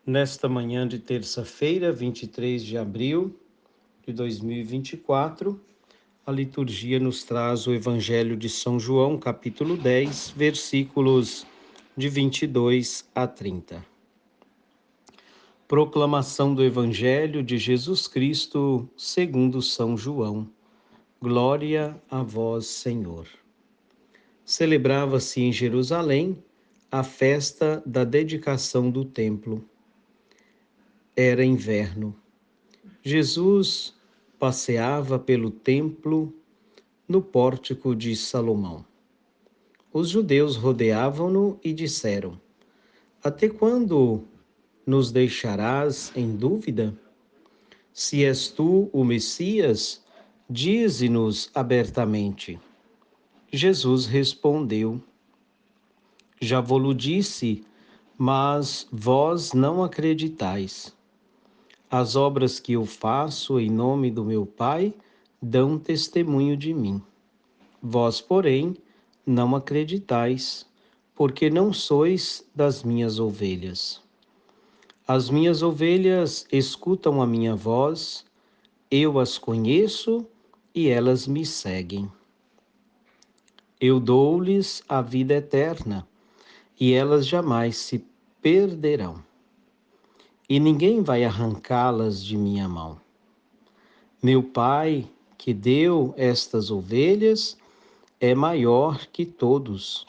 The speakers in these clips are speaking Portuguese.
Nesta manhã de terça-feira, 23 de abril de 2024, a liturgia nos traz o Evangelho de São João, capítulo 10, versículos de 22 a 30. Proclamação do Evangelho de Jesus Cristo segundo São João. Glória a vós, Senhor. Celebrava-se em Jerusalém a festa da dedicação do templo. Era inverno. Jesus passeava pelo templo no pórtico de Salomão. Os judeus rodeavam-no e disseram: Até quando nos deixarás em dúvida? Se és tu o Messias, dize-nos abertamente. Jesus respondeu: Já vo-lo disse, mas vós não acreditais. As obras que eu faço em nome do meu Pai dão testemunho de mim. Vós, porém, não acreditais, porque não sois das minhas ovelhas. As minhas ovelhas escutam a minha voz, eu as conheço e elas me seguem. Eu dou-lhes a vida eterna, e elas jamais se perderão. E ninguém vai arrancá-las de minha mão. Meu Pai, que deu estas ovelhas, é maior que todos,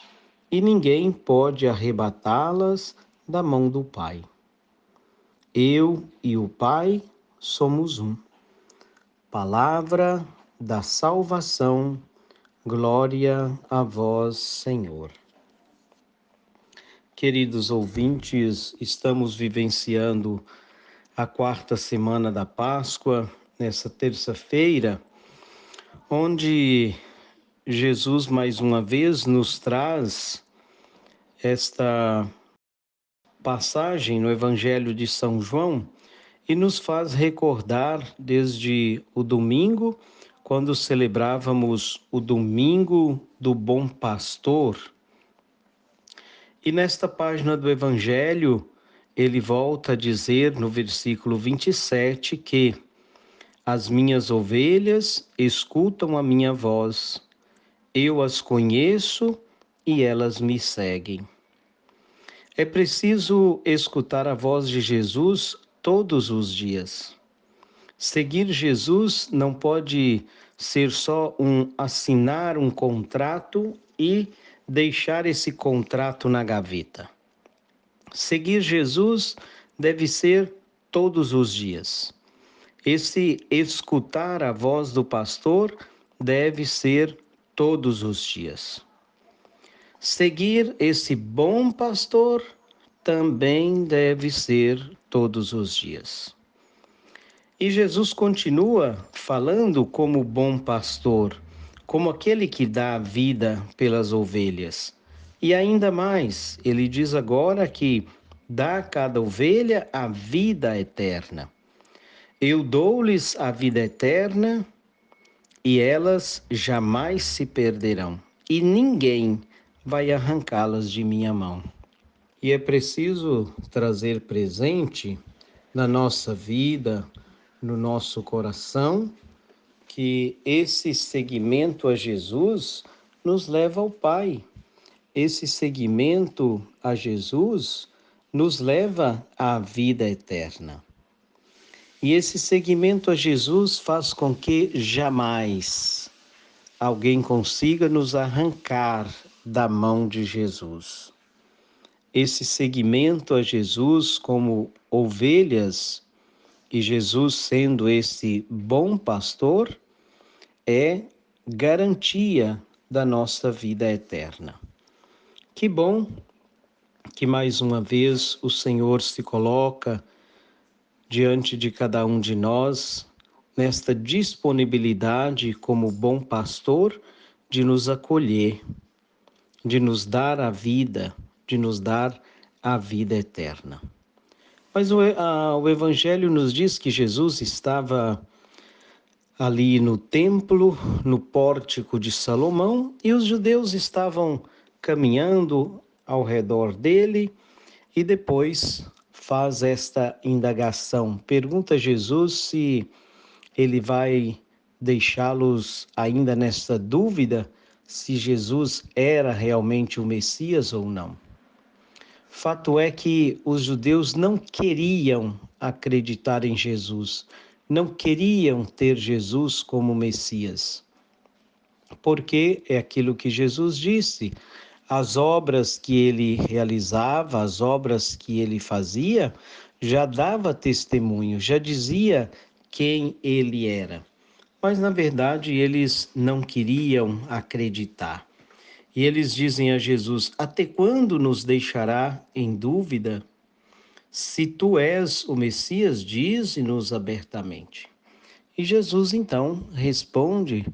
e ninguém pode arrebatá-las da mão do Pai. Eu e o Pai somos um. Palavra da salvação, glória a vós, Senhor. Queridos ouvintes, estamos vivenciando a quarta semana da Páscoa, nessa terça-feira, onde Jesus mais uma vez nos traz esta passagem no Evangelho de São João e nos faz recordar desde o domingo, quando celebrávamos o Domingo do Bom Pastor. E nesta página do Evangelho, ele volta a dizer no versículo 27 que as minhas ovelhas escutam a minha voz, eu as conheço e elas me seguem. É preciso escutar a voz de Jesus todos os dias. Seguir Jesus não pode ser só assinar um contrato e deixar esse contrato na gaveta. Seguir Jesus deve ser todos os dias. Esse escutar a voz do pastor deve ser todos os dias. Seguir esse bom pastor também deve ser todos os dias. E Jesus continua falando como bom pastor, como aquele que dá a vida pelas ovelhas. E ainda mais, ele diz agora que dá a cada ovelha a vida eterna. Eu dou-lhes a vida eterna e elas jamais se perderão, e ninguém vai arrancá-las de minha mão. E é preciso trazer presente na nossa vida, no nosso coração, que esse seguimento a Jesus nos leva ao Pai. Esse seguimento a Jesus nos leva à vida eterna. E esse seguimento a Jesus faz com que jamais alguém consiga nos arrancar da mão de Jesus. Esse seguimento a Jesus como ovelhas, e Jesus sendo esse bom pastor, é garantia da nossa vida eterna. Que bom que mais uma vez o Senhor se coloca diante de cada um de nós, nesta disponibilidade como bom pastor, de nos acolher, de nos dar a vida, de nos dar a vida eterna. Mas o Evangelho nos diz que Jesus estava ali no templo, no pórtico de Salomão, e os judeus estavam caminhando ao redor dele, e depois faz esta indagação. Pergunta a Jesus se ele vai deixá-los ainda nessa dúvida se Jesus era realmente o Messias ou não. Fato é que os judeus não queriam acreditar em Jesus, não queriam ter Jesus como Messias, porque é aquilo que Jesus disse, as obras que ele realizava, as obras que ele fazia, já dava testemunho, já dizia quem ele era. Mas, na verdade, eles não queriam acreditar. E eles dizem a Jesus: até quando nos deixará em dúvida? Se tu és o Messias, dize-nos abertamente. E Jesus então responde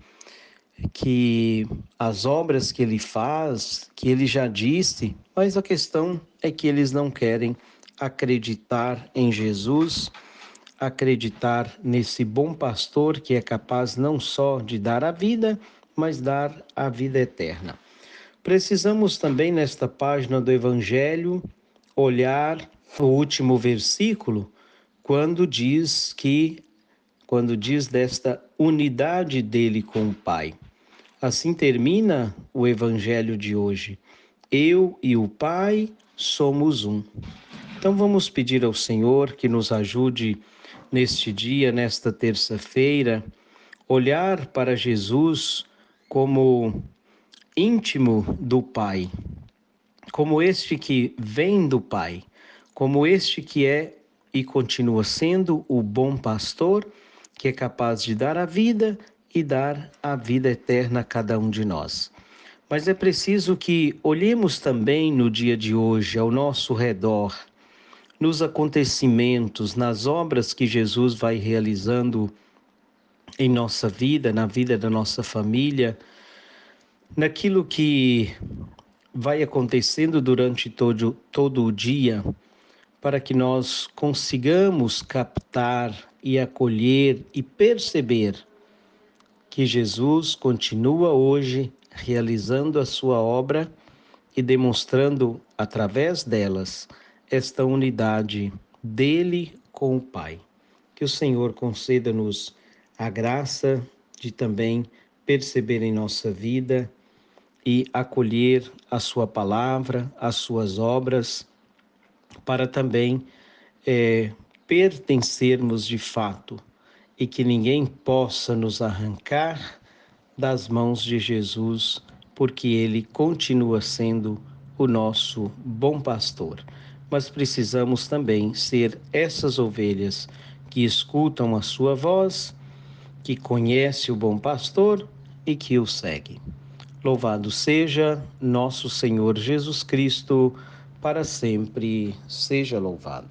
que as obras que ele faz, que ele já disse, mas a questão é que eles não querem acreditar em Jesus, acreditar nesse bom pastor que é capaz não só de dar a vida, mas dar a vida eterna. Precisamos também, nesta página do Evangelho, olhar o último versículo, quando diz desta unidade dele com o Pai. Assim termina o Evangelho de hoje. Eu e o Pai somos um. Então vamos pedir ao Senhor que nos ajude neste dia, nesta terça-feira, olhar para Jesus como íntimo do Pai, como este que vem do Pai, como este que é e continua sendo o bom pastor, que é capaz de dar a vida e dar a vida eterna a cada um de nós. Mas é preciso que olhemos também no dia de hoje ao nosso redor, nos acontecimentos, nas obras que Jesus vai realizando em nossa vida, na vida da nossa família, naquilo que vai acontecendo durante todo o dia, para que nós consigamos captar e acolher e perceber que Jesus continua hoje realizando a sua obra e demonstrando através delas esta unidade dele com o Pai. Que o Senhor conceda-nos a graça de também perceber em nossa vida e acolher a sua palavra, as suas obras, para também pertencermos de fato e que ninguém possa nos arrancar das mãos de Jesus, porque ele continua sendo o nosso bom pastor. Mas precisamos também ser essas ovelhas que escutam a sua voz, que conhece o bom pastor e que o segue. Louvado seja nosso Senhor Jesus Cristo, para sempre seja louvado.